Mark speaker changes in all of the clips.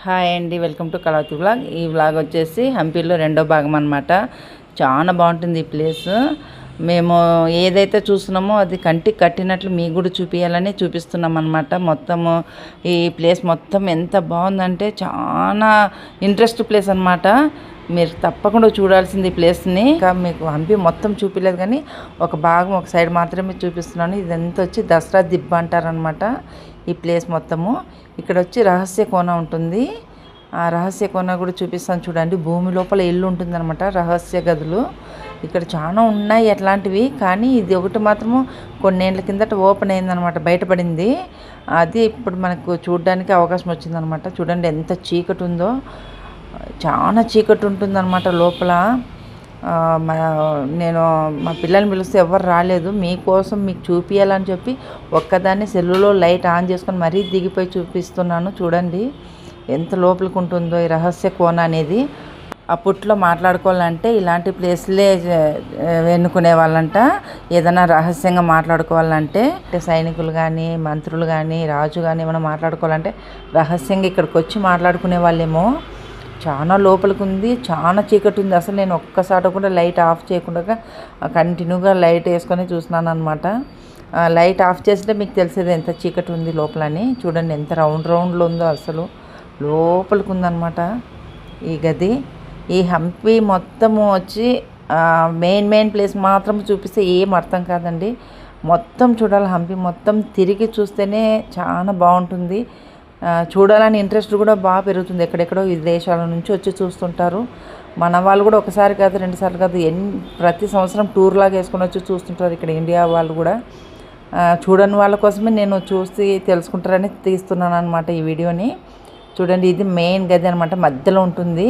Speaker 1: Hi అండి, welcome to Kalavathi vlog. ఈ vlog వచ్చేసి హంపీలో రెండో భాగం అనమాట. చాలా బాగుంటుంది ఈ ప్లేస్. మేము ఏదైతే చూస్తున్నామో అది కంటికి కట్టినట్లు మీకు కూడా చూపించాలని చూపిస్తున్నాం అనమాట. మొత్తము ఈ ప్లేస్ మొత్తం ఎంత బాగుందంటే చాలా ఇంట్రెస్ట్ ప్లేస్ అనమాట. మీరు తప్పకుండా చూడాల్సింది ఈ ప్లేస్ని. ఇంకా మీకు హంపి మొత్తం చూపించలేదు కానీ ఒక భాగం ఒక సైడ్ మాత్రమే చూపిస్తున్నాను. ఇదంతా వచ్చి దసరా దిబ్బ అంటారనమాట. ఈ ప్లేస్ మొత్తము ఇక్కడ వచ్చి రహస్య కోన ఉంటుంది. ఆ రహస్య కోన కూడా చూపిస్తాను చూడండి. భూమి లోపల ఇల్లు ఉంటుంది అనమాట, రహస్య గదులు. ఇక్కడ చాలా ఉన్నాయి అట్లాంటివి, కానీ ఇది ఒకటి మాత్రము కొన్నేళ్ళ కిందట ఓపెన్ అయిందనమాట, బయటపడింది. అది ఇప్పుడు మనకు చూడడానికి అవకాశం వచ్చిందనమాట. చూడండి ఎంత చీకటి ఉందో, చాలా చీకటి ఉంటుందన్నమాట లోపల. నేను మా పిల్లల్ని పిలిస్తే ఎవరు రాలేదు, మీకోసం మీకు చూపించాలని చెప్పి ఒక్కదాన్ని సెల్లులో లైట్ ఆన్ చేసుకొని మరీ దిగిపోయి చూపిస్తున్నాను. చూడండి ఎంత లోపలికి ఉంటుందో ఈ రహస్య కోన అనేది. అప్పట్లో మాట్లాడుకోవాలంటే ఇలాంటి ప్లేస్లే ఎన్నుకునే వాళ్ళంట. ఏదైనా రహస్యంగా మాట్లాడుకోవాలంటే సైనికులు కానీ మంత్రులు కానీ రాజు కానీ ఏమైనా మాట్లాడుకోవాలంటే రహస్యంగా ఇక్కడికి వచ్చి మాట్లాడుకునే వాళ్ళేమో. చాలా లోపలికి ఉంది, చాలా చీకటి ఉంది. అసలు నేను ఒక్కసారి కూడా లైట్ ఆఫ్ చేయకుండా కంటిన్యూగా లైట్ వేసుకొని చూస్తున్నాను అనమాట. లైట్ ఆఫ్ చేస్తే మీకు తెలిసేది ఎంత చీకటి ఉంది లోపలని. చూడండి ఎంత రౌండ్లో ఉందో, అసలు లోపలికి ఉందన్నమాట ఈ గది. ఈ హంపి మొత్తము వచ్చి మెయిన్ ప్లేస్ మాత్రం చూపిస్తే ఏం అర్థం కాదండి. మొత్తం చూడాలి, హంపి మొత్తం తిరిగి చూస్తేనే చాలా బాగుంటుంది. చూడాలని ఇంట్రెస్ట్ కూడా బాగా పెరుగుతుంది. ఎక్కడెక్కడో విదేశాల నుంచి వచ్చి చూస్తుంటారు. మన వాళ్ళు కూడా ఒకసారి కాదు రెండుసార్లు కాదు ప్రతి సంవత్సరం టూర్ లాగా వేసుకొని వచ్చి చూస్తుంటారు. ఇక్కడ ఇండియా వాళ్ళు కూడా చూడని వాళ్ళ కోసమే నేను చూసి తెలుసుకుంటారని తీస్తున్నాను అనమాట ఈ వీడియోని. చూడండి ఇది మెయిన్ గది అనమాట, మధ్యలో ఉంటుంది.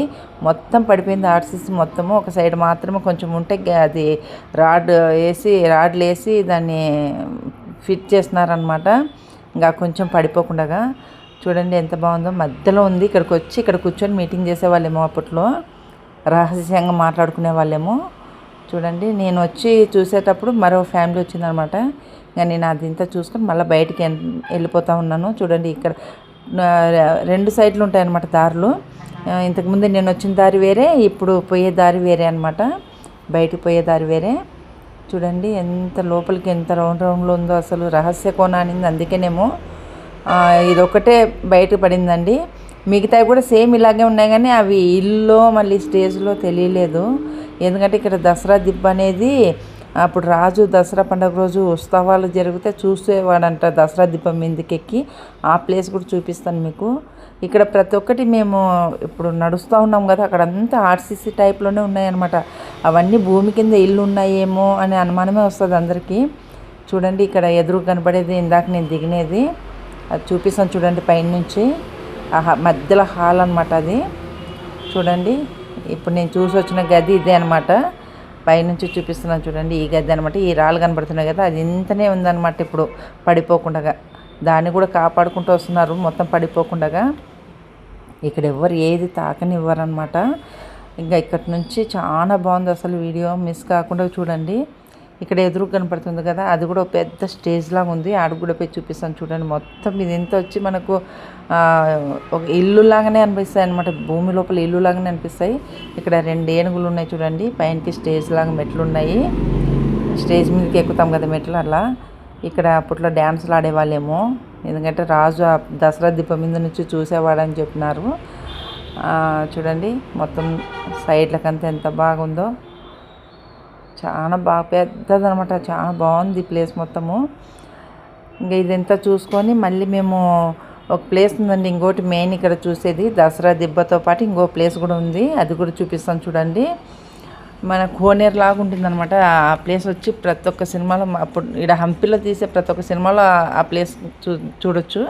Speaker 1: మొత్తం పడిపోయింది ఆర్సిసి మొత్తము. ఒక సైడ్ మాత్రమే కొంచెం ఉంటే అది రాడ్లు వేసి దాన్ని ఫిట్ చేస్తున్నారనమాట, ఇంకా కొంచెం పడిపోకుండా. చూడండి ఎంత బాగుందో, మధ్యలో ఉంది. ఇక్కడికి వచ్చి ఇక్కడ కూర్చొని మీటింగ్ చేసేవాళ్ళేమో, అప్పట్లో రహస్యంగా మాట్లాడుకునే వాళ్ళేమో. చూడండి నేను వచ్చి చూసేటప్పుడు మరో ఫ్యామిలీ వచ్చిందనమాట. ఇంకా నేను అది ఇంత చూసుకొని మళ్ళీ బయటికి వెళ్ళిపోతూ ఉన్నాను. చూడండి ఇక్కడ రెండు సైడ్లు ఉంటాయన్నమాట దారులు. ఇంతకుముందు నేను వచ్చిన దారి వేరే, ఇప్పుడు పోయే దారి వేరే అనమాట. బయటికి పోయే దారి వేరే. చూడండి ఎంత లోపలికి ఎంత రౌండ్లో ఉందో. అసలు రహస్య కోన అనింది అందుకేనేమో ఇదొక్కటే బయట పడిందండి. మిగతావి కూడా సేమ్ ఇలాగే ఉన్నాయి, కానీ అవి ఇల్లు మళ్ళీ స్టేజ్లో తెలియలేదు. ఎందుకంటే ఇక్కడ దసరా దిబ్బ అనేది అప్పుడు రాజు దసరా పండుగ రోజు ఉత్సవాలు జరిగితే చూసేవాడంట దసరా దీపం మీదకెక్కి. ఆ ప్లేస్ కూడా చూపిస్తాను మీకు. ఇక్కడ ప్రతి ఒక్కటి మేము ఇప్పుడు నడుస్తూ ఉన్నాం కదా, అక్కడంతా ఆర్సీసీ టైప్లోనే ఉన్నాయన్నమాట. అవన్నీ భూమి కింద ఇల్లు ఉన్నాయేమో అనే అనుమానమే వస్తుంది అందరికీ. చూడండి ఇక్కడ ఎదురు కనపడేది ఇందాక నేను దిగినది, అది చూపిస్తాను చూడండి పైనుంచి. మధ్యలో హాల్ అనమాట అది. చూడండి ఇప్పుడు నేను చూసి వచ్చిన గది ఇదే అనమాట. పైనుంచి చూపిస్తున్నాను చూడండి, ఈ గది అనమాట. ఈ రాళ్ళు కనబడుతున్నాయి కదా, అది ఇంతనే ఉందన్నమాట. ఇప్పుడు పడిపోకుండా దాన్ని కూడా కాపాడుకుంటూ వస్తున్నారు మొత్తం పడిపోకుండా. ఇక్కడ ఎవరు ఏది తాకనివ్వరనమాట. ఇంకా ఇక్కడి నుంచి చాలా బాగుంది అసలు. వీడియో మిస్ కాకుండా చూడండి. ఇక్కడ ఎదురు కనపడుతుంది కదా, అది కూడా పెద్ద స్టేజ్ లాగా ఉంది. ఆడు కూడా పోయి చూపిస్తాను చూడండి. మొత్తం ఇది ఇంత వచ్చి మనకు ఒక ఇల్లు లాగానే అనిపిస్తాయి అనమాట, భూమి లోపల ఇల్లు లాగానే అనిపిస్తాయి. ఇక్కడ 2 ఏనుగులు ఉన్నాయి చూడండి, పైనకి స్టేజ్ లాగా మెట్లు ఉన్నాయి. స్టేజ్ మీదకి ఎక్కుతాం కదా మెట్లు, అలా. ఇక్కడ అప్పట్లో డ్యాన్సులు ఆడేవాళ్ళేమో, ఎందుకంటే రాజు దసరా దీపం మీద నుంచి చూసేవాడని చెప్పినారు. చూడండి మొత్తం సైడ్లకంతా ఎంత బాగుందో, చాలా బాగా పెద్దదనమాట. చాలా బాగుంది ప్లేస్ మొత్తము. ఇంకా ఇదంతా చూసుకొని మళ్ళీ మేము ఒక ప్లేస్ ఉందండి ఇంకోటి మెయిన్ ఇక్కడ చూసేది. దసరా దిబ్బతో పాటు ఇంకో ప్లేస్ కూడా ఉంది, అది కూడా చూపిస్తాను చూడండి. మన కోనేరు లాగా ఉంటుందన్నమాట. ఆ ప్లేస్ వచ్చి ప్రతి ఒక్క సినిమాలో, అప్పుడు ఇక్కడ హంపిలో తీసే ప్రతి ఒక్క సినిమాలో ఆ ప్లేస్ చూడొచ్చు.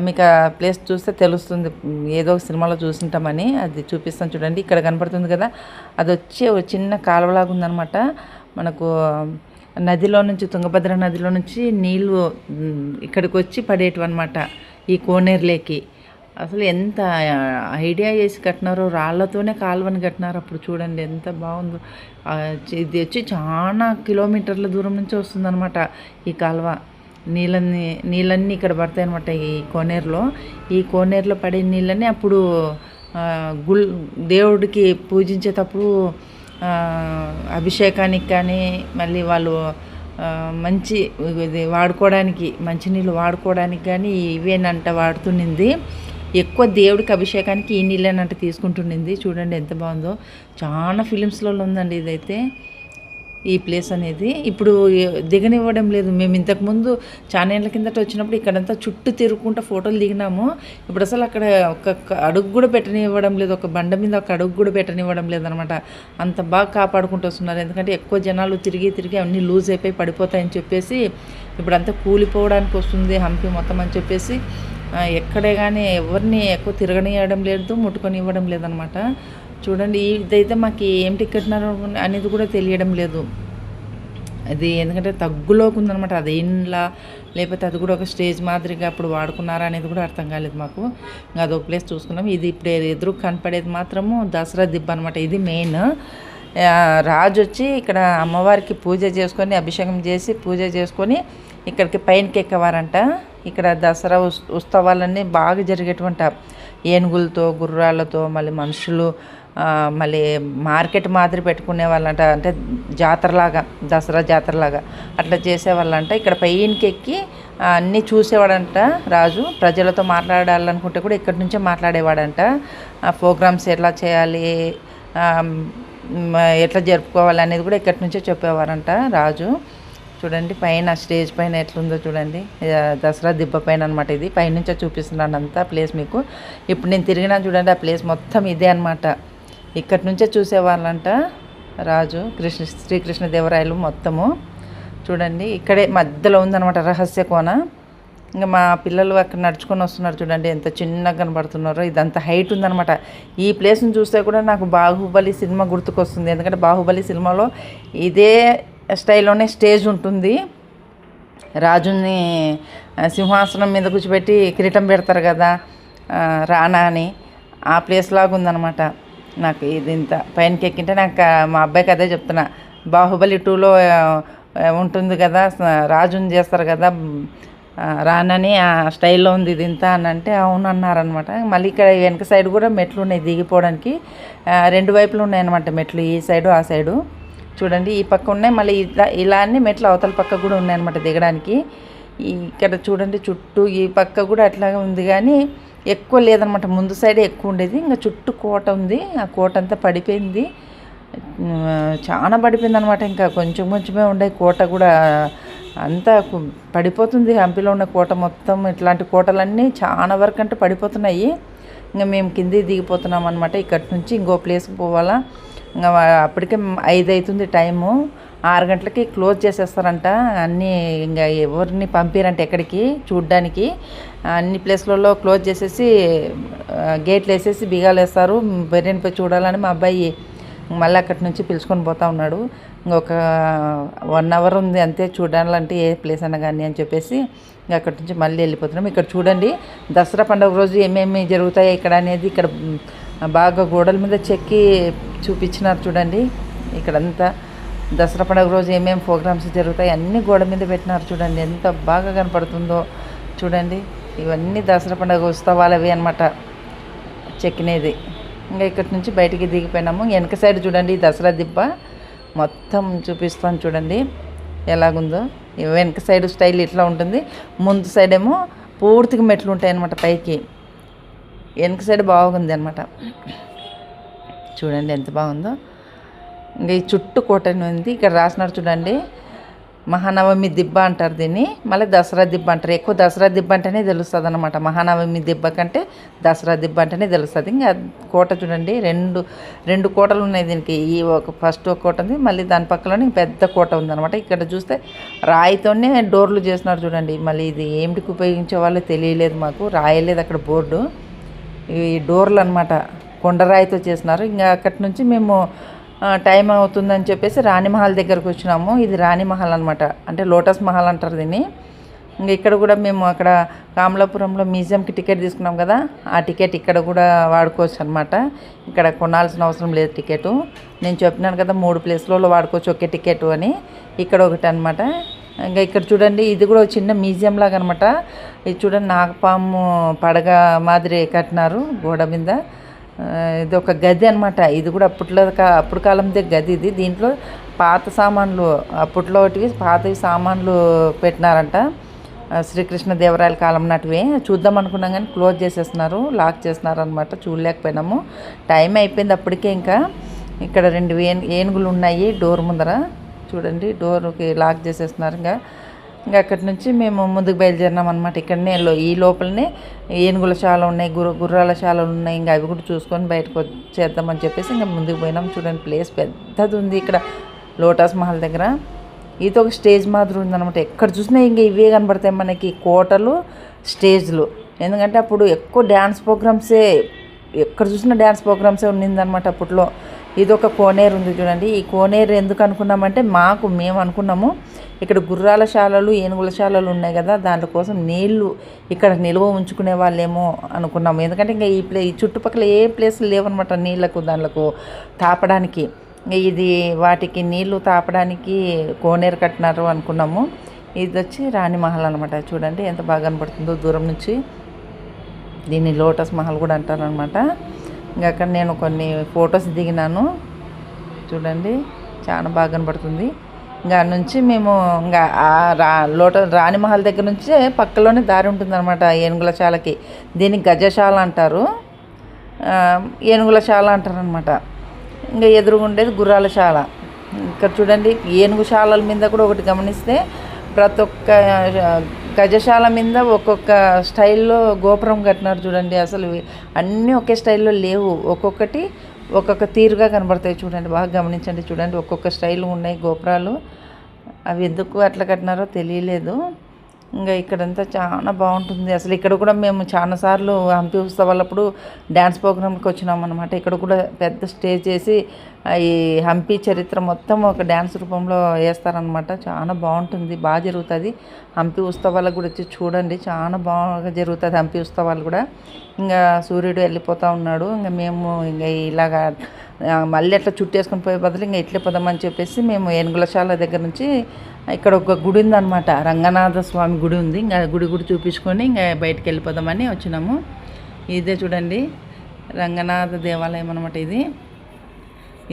Speaker 1: మీకు ఆ ప్లేస్ చూస్తే తెలుస్తుంది, ఏదో ఒక సినిమాలో చూసింటామని. అది చూపిస్తాను చూడండి. ఇక్కడ కనపడుతుంది కదా, అది వచ్చి ఒక చిన్న కాలువలాగా ఉందన్నమాట. మనకు నదిలో నుంచి, తుంగభద్ర నదిలో నుంచి నీళ్ళు ఇక్కడికి వచ్చి పడేటివి అనమాట ఈ కోనేరులేకి. అసలు ఎంత ఐడియా చేసి కట్టినారో, రాళ్లతోనే కాలువని కట్టినారు అప్పుడు. చూడండి ఎంత బాగుందో. ఇది వచ్చి చాలా కిలోమీటర్ల దూరం నుంచి వస్తుందన్నమాట ఈ కాలువ. నీళ్ళన్నీ ఇక్కడ పడతాయి అనమాట ఈ కోనేరులో. ఈ కోనేరులో పడే నీళ్ళని అప్పుడు దేవుడికి పూజించేటప్పుడు అభిషేకానికి కానీ మళ్ళీ వాళ్ళు మంచి ఇది వాడుకోవడానికి మంచినీళ్ళు వాడుకోవడానికి కానీ ఇవేనంట వాడుతున్నింది. ఎక్కువ దేవుడికి అభిషేకానికి ఈ నీళ్ళేనంట తీసుకుంటుండింది. చూడండి ఎంత బాగుందో. చాలా ఫిలిమ్స్లలో ఉందండి ఇదైతే, ఈ ప్లేస్ అనేది. ఇప్పుడు దిగనివ్వడం లేదు. మేము ఇంతకుముందు చాలా ఏళ్ళ కిందట వచ్చినప్పుడు ఇక్కడంతా చుట్టూ తిరుగుకుంటూ ఫోటోలు దిగినాము. ఇప్పుడు అసలు అక్కడ ఒక అడుగు కూడా పెట్టనివ్వడం లేదు. ఒక బండ మీద ఒక అడుగు కూడా పెట్టనివ్వడం లేదనమాట. అంత బాగా కాపాడుకుంటూ వస్తున్నారు. ఎందుకంటే ఎక్కువ జనాలు తిరిగి అన్నీ లూజ్ అయిపోయి పడిపోతాయని చెప్పేసి ఇప్పుడు అంతా కూలిపోవడానికి వస్తుంది హంపి మొత్తం అని చెప్పేసి ఎక్కడే కానీ ఎవరిని ఎక్కువ తిరగనివ్వడం లేదు, ముట్టుకొని ఇవ్వడం లేదనమాట. చూడండి ఇదైతే మాకు ఏం టికెట్ అనేది కూడా తెలియడం లేదు. అది ఎందుకంటే తగ్గులోకి ఉందనమాట. అది ఇండ్లా లేకపోతే అది కూడా ఒక స్టేజ్ మాదిరిగా అప్పుడు వాడుకున్నారా అనేది కూడా అర్థం కాలేదు మాకు. ఇంకా అదొక ప్లేస్ చూసుకున్నాం. ఇది ఇప్పుడు ఎదురు కనపడేది మాత్రము దసరా దిబ్బ అనమాట. ఇది మెయిన్. రాజు వచ్చి ఇక్కడ అమ్మవారికి పూజ చేసుకొని అభిషేకం చేసి పూజ చేసుకొని ఇక్కడికి పైనకి ఎక్కేవారంట. ఇక్కడ దసరా ఉత్సవాలన్నీ బాగా జరిగేటువంటి ఏనుగులతో గుర్రాలతో మళ్ళీ మనుషులు మళ్ళీ మార్కెట్ మాదిరి పెట్టుకునే వాళ్ళంట. అంటే జాతరలాగా దసరా జాతరలాగా అట్లా చేసేవాళ్ళంట. ఇక్కడ పైనకి ఎక్కి అన్నీ చూసేవాడంట రాజు. ప్రజలతో మాట్లాడాలనుకుంటే కూడా ఇక్కడి నుంచే మాట్లాడేవాడంట. ప్రోగ్రామ్స్ ఎట్లా చేయాలి, ఎట్లా జరుపుకోవాలి అనేది కూడా ఇక్కడి నుంచే చెప్పేవారంట రాజు. చూడండి పైన స్టేజ్ పైన ఎట్లుందో చూడండి. దసరా దిబ్బ పైన అనమాట. ఇది పైనుంచే చూపిస్తున్నాను అంతా ప్లేస్ మీకు. ఇప్పుడు నేను తిరిగినా చూడండి ఆ ప్లేస్ మొత్తం ఇదే అనమాట. ఇక్కడి నుంచే చూసేవాళ్ళంట రాజు శ్రీకృష్ణదేవరాయలు మొత్తము. చూడండి ఇక్కడే మధ్యలో ఉందన్నమాట రహస్య కోన. ఇంకా మా పిల్లలు అక్కడ నడుచుకొని వస్తున్నారు చూడండి ఎంత చిన్నగా కనబడుతున్నారో. ఇదంతా హైట్ ఉందన్నమాట. ఈ ప్లేస్ని చూస్తే కూడా నాకు బాహుబలి సినిమా గుర్తుకొస్తుంది. ఎందుకంటే బాహుబలి సినిమాలో ఇదే స్టైల్లోనే స్టేజ్ ఉంటుంది. రాజుని సింహాసనం మీద కూర్చోబెట్టి కిరీటం పెడతారు కదా రాణా అని, ఆ ప్లేస్ లాగా ఉందన్నమాట. నాకు ఇది ఇంత పైనకి ఎక్కింటే నాకు మా అబ్బాయికి అదే చెప్తున్నా. బాహుబలి 2లో ఉంటుంది కదా రాజుని చేస్తారు కదా రానని, ఆ స్టైల్లో ఉంది ఇది ఇంత అని అంటే అవును అన్నారనమాట. మళ్ళీ ఇక్కడ వెనక సైడ్ కూడా మెట్లు ఉన్నాయి దిగిపోవడానికి. రెండు వైపులు ఉన్నాయన్నమాట మెట్లు, ఈ సైడు ఆ సైడు. చూడండి ఈ పక్క ఉన్నాయి, మళ్ళీ ఇలా అన్ని మెట్లు అవతల పక్క కూడా ఉన్నాయన్నమాట దిగడానికి. ఇక్కడ చూడండి చుట్టూ ఈ పక్క కూడా అట్లాగే ఉంది కానీ ఎక్కువ లేదనమాట. ముందు సైడే ఎక్కువ ఉండేది. ఇంకా చుట్టూ కోట ఉంది. ఆ కోట అంతా పడిపోయింది, చాలా పడిపోయింది అనమాట. ఇంకా కొంచెమే ఉండే కోట కూడా అంతా పడిపోతుంది. హంపిలో ఉన్న కోట మొత్తం ఇట్లాంటి కోటలన్నీ చాలా వరకు అంటే పడిపోతున్నాయి. ఇంకా మేము కింది దిగిపోతున్నాం అనమాట. ఇక్కడి నుంచి ఇంకో ప్లేస్కి పోవాలా. ఇంకా అప్పటికే 5 అవుతుంది టైము. 6 గంటలకి క్లోజ్ చేసేస్తారంట అన్నీ. ఇంకా ఎవరిని పంపిరంట ఎక్కడికి చూడ్డానికి. అన్ని ప్లేస్లలో క్లోజ్ చేసేసి గేట్లు వేసేసి బిగాలు వేస్తారు. బెర్రెని పోయి చూడాలని మా అబ్బాయి మళ్ళీ అక్కడి నుంచి పిలుచుకొని పోతా ఉన్నాడు. ఇంకొక 1 అవర్ ఉంది అంతే చూడాలంటే ఏ ప్లేస్ అన్నా కానీ అని చెప్పేసి ఇంకా అక్కడి నుంచి మళ్ళీ వెళ్ళిపోతున్నాం. ఇక్కడ చూడండి దసరా పండుగ రోజు ఏమేమి జరుగుతాయి ఇక్కడ అనేది ఇక్కడ బాగా గోడల మీద చెక్కి చూపించినారు చూడండి. ఇక్కడంతా దసరా పండుగ రోజు ఏమేమి ప్రోగ్రామ్స్ జరుగుతాయి అన్నీ గోడ మీద పెట్టినారు చూడండి. ఎంత బాగా కనపడుతుందో చూడండి. ఇవన్నీ దసరా పండుగ ఉత్సవాలవి అనమాట చెక్కినేది. ఇంకా ఇక్కడి నుంచి బయటికి దిగిపోయినాము. వెనక సైడ్ చూడండి దసరా దిబ్బ మొత్తం చూపిస్తాను చూడండి ఎలాగుందో. వెనక సైడ్ స్టైల్ ఇట్లా ఉంటుంది, ముందు సైడ్ ఏమో పూర్తిగా మెట్లు ఉంటాయి అన్నమాట పైకి. వెనక సైడ్ బాగుంది అనమాట. చూడండి ఎంత బాగుందో. ఇంకా ఈ చుట్టూ కోటని ఉంది. ఇక్కడ రాసినారు చూడండి మహానవమి దిబ్బ అంటారు దీన్ని, మళ్ళీ దసరా దిబ్బ అంటారు. ఎక్కువ దసరా దిబ్బ అంటేనే తెలుస్తుంది అనమాట. మహానవమి దిబ్బ కంటే దసరా దిబ్బ అంటేనే తెలుస్తుంది. ఇంకా కోట చూడండి రెండు కోటలు ఉన్నాయి దీనికి. ఈ ఫస్ట్ ఒక కోట ఉంది, మళ్ళీ దాని పక్కలోనే పెద్ద కోట ఉందన్నమాట. ఇక్కడ చూస్తే రాయితోనే డోర్లు చేస్తున్నారు చూడండి. మళ్ళీ ఇది ఏమిటికి ఉపయోగించే వాళ్ళు తెలియలేదు మాకు, రాయలేదు అక్కడ బోర్డు. ఈ డోర్లు అనమాట కొండరాయితో చేసినారు. ఇంకా అక్కడి నుంచి మేము టైం అవుతుందని చెప్పేసి రాణిమహల్ దగ్గరకు వచ్చినాము. ఇది రాణిమహల్ అనమాట, అంటే లోటస్ మహల్ అంటారు దీన్ని. ఇంకా ఇక్కడ కూడా మేము అక్కడ కామలాపురంలో మ్యూజియంకి టికెట్ తీసుకున్నాం కదా, ఆ టికెట్ ఇక్కడ కూడా వాడుకోవచ్చు అనమాట. ఇక్కడ కొనాల్సిన అవసరం లేదు టికెట్. నేను చెప్పినాను కదా 3 ప్లేస్లలో వాడుకోవచ్చు ఒకే టికెట్ అని, ఇక్కడ ఒకటి అనమాట. ఇంకా ఇక్కడ చూడండి, ఇది కూడా చిన్న మ్యూజియం లాగా అనమాట. ఇది చూడండి, నాగపాము పడగ మాదిరి కట్టినారు గోడ మీద. ఇది ఒక గది అనమాట. ఇది కూడా అప్పుడు కాలందే గది ఇది. దీంట్లో పాత సామాన్లు, అప్పట్లో పాతవి సామాన్లు పెట్టినారంట. శ్రీకృష్ణదేవరాయల కాలం నాటివే. చూద్దాం అనుకున్నాం కానీ క్లోజ్ చేసేస్తున్నారు, లాక్ చేస్తున్నారు అనమాట. చూడలేకపోయినాము, టైం అయిపోయింది అప్పటికే. ఇంకా ఇక్కడ 2 ఏనుగులు ఉన్నాయి డోర్ ముందర. చూడండి, డోర్కి లాక్ చేసేస్తున్నారు. ఇంకా అక్కడి నుంచి మేము ముందుకు బయలుదేరినాం అనమాట. ఇక్కడనే ఈ లోపలనే ఏనుగుల శాల ఉన్నాయి, గుర్రాల శాలలు ఉన్నాయి. ఇంకా అవి కూడా చూసుకొని బయటకు వచ్చేద్దామని చెప్పేసి ఇంకా ముందుకు పోయినాం. చూడండి, ప్లేస్ పెద్దది ఉంది ఇక్కడ లోటస్ మహల్ దగ్గర. ఇది ఒక స్టేజ్ మాదిరి ఉందన్నమాట. ఎక్కడ చూసినా ఇంకా ఇవే కనబడతాయి మనకి, కోటలు, స్టేజ్లు. ఎందుకంటే అప్పుడు ఎక్కువ డ్యాన్స్ ప్రోగ్రామ్సే, ఎక్కడ చూసినా డ్యాన్స్ ప్రోగ్రామ్సే ఉన్నిందనమాట అప్పట్లో. ఇది ఒక కోనేరు ఉంది చూడండి. ఈ కోనేరు ఎందుకు అనుకున్నామంటే, మేము అనుకున్నాము ఇక్కడ గుర్రాల శాలలు, ఏనుగుల శాలలు ఉన్నాయి కదా, దానికోసం నీళ్లు ఇక్కడ నిల్వ ఉంచుకునే వాళ్ళేమో అనుకున్నాము. ఎందుకంటే ఇంకా ఈ చుట్టుపక్కల ఏ ప్లేస్లు లేవన్నమాట నీళ్లకు, దానిలకు తాపడానికి. ఇది వాటికి నీళ్లు తాపడానికి కోనేరు కట్టినారు అనుకున్నాము. ఇది వచ్చి రాణి మహల్ అనమాట. చూడండి ఎంత బాగా కనపడుతుందో దూరం నుంచి. దీన్ని లోటస్ మహల్ కూడా అంటారనమాట. ఇంకా అక్కడ నేను కొన్ని ఫొటోస్ దిగినాను. చూడండి, చాలా బాగా కనపడుతుంది. ఇంకా నుంచి మేము ఇంకా రాణి మహల్ దగ్గర నుంచే పక్కలోనే దారి ఉంటుందన్నమాట ఏనుగుల శాలకి. దీన్ని గజశాల అంటారు, ఏనుగుల శాల అంటారు అనమాట. ఇంకా ఎదురుగుండేది గుర్రాల శాల. ఇక్కడ చూడండి, ఏనుగు శాలల మీద కూడా ఒకటి గమనిస్తే, ప్రతి ఒక్క గజశాల మీద ఒక్కొక్క స్టైల్లో గోపురం కట్టినారు చూడండి. అసలు అన్నీ ఒకే స్టైల్లో లేవు, ఒక్కొక్కటి ఒక్కొక్క తీరుగా కనబడతాయి. చూడండి, బాగా గమనించండి. చూడండి, ఒక్కొక్క స్టైల్ ఉన్నాయి గోపురాలు. అవి ఎందుకు అట్లా కట్టినారో తెలియలేదు. ఇంకా ఇక్కడంతా చాలా బాగుంటుంది. అసలు ఇక్కడ కూడా మేము చాలాసార్లు హంపి ఉత్సవాలప్పుడు డ్యాన్స్ ప్రోగ్రామ్కి వచ్చినాం అనమాట. ఇక్కడ కూడా పెద్ద స్టేజ్ చేసి ఈ హంపి చరిత్ర మొత్తం ఒక డ్యాన్స్ రూపంలో వేస్తారనమాట. చాలా బాగుంటుంది, బాగా జరుగుతుంది. హంపి ఉత్సవాలకు కూడా వచ్చి చూడండి, చాలా బాగా జరుగుతుంది హంపి ఉత్సవాలు కూడా. ఇంకా సూర్యుడు వెళ్ళిపోతూ ఉన్నాడు. ఇంకా మేము ఇంకా ఇలాగా మళ్ళీ అట్లా చుట్టేసుకొని పోయే బదులు ఇంకా ఇట్లే పోదామని చెప్పేసి మేము ఏనుగులశాల దగ్గర నుంచి ఇక్కడ ఒక గుడి ఉందన్నమాట, రంగనాథ స్వామి గుడి ఉంది. ఇంకా గుడి చూపించుకొని ఇంకా బయటికి వెళ్ళిపోదామని వచ్చినాము. ఇదే చూడండి, రంగనాథ దేవాలయం అనమాట.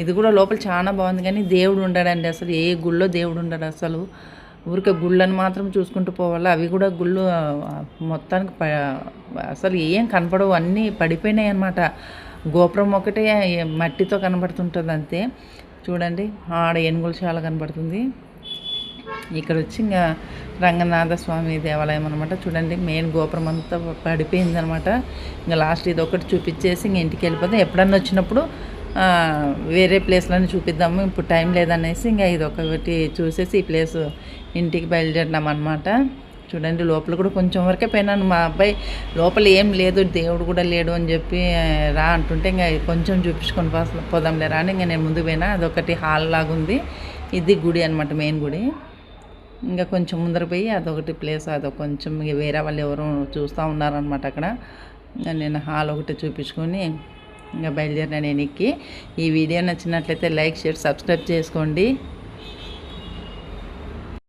Speaker 1: ఇది కూడా లోపల చాలా బాగుంది, కానీ దేవుడు ఉండడండి. అసలు ఏ గుళ్ళో దేవుడు ఉండడు అసలు. ఊరికే గుళ్ళని మాత్రం చూసుకుంటూ పోవాలి. అవి కూడా గుళ్ళు మొత్తానికి అసలు ఏం కనపడవు, అన్నీ పడిపోయినాయి అన్నమాట. గోపురం ఒకటే మట్టితో కనబడుతుంటుంది అంతే. చూడండి, ఆడ ఏనుగుల శాల కనబడుతుంది. ఇక్కడ వచ్చి ఇంకా రంగనాథ స్వామి దేవాలయం అనమాట. చూడండి, మెయిన్ గోపురం అంతా పడిపోయింది అనమాట. ఇంకా లాస్ట్ ఇది ఒకటి చూపించేసి ఇంక ఇంటికి వెళ్ళిపోతాం. ఎప్పుడన్నా వచ్చినప్పుడు వేరే ప్లేస్లను చూపిద్దాము, ఇప్పుడు టైం లేదనేసి ఇంకా ఇది ఒకటి చూసేసి ఈ ప్లేస్ ఇంటికి బయలుదేరినాం అనమాట. చూడండి, లోపల కూడా కొంచెం వరకే పోయినాను. మా అబ్బాయి లోపల ఏం లేదు, దేవుడు కూడా లేడు అని చెప్పి రా అంటుంటే ఇంకా కొంచెం చూపించుకొని పోదాంలే రా అని ఇంకా నేను ముందుకు పోయినా. అదొకటి హాల్ లాగా ఉంది. ఇది గుడి అనమాట, మెయిన్ గుడి. ఇంకా కొంచెం ముందర పోయి అదొకటి ప్లేస్, అదొక కొంచెం వేరే వాళ్ళు ఎవరో చూస్తూ ఉన్నారనమాట అక్కడ. ఇంకా నేను హాల్ ఒకటి చూపించుకొని ఇంకా బయలుదేరినా నేను ఎక్కి. ఈ వీడియో నచ్చినట్లయితే లైక్, షేర్, సబ్స్క్రైబ్ చేసుకోండి.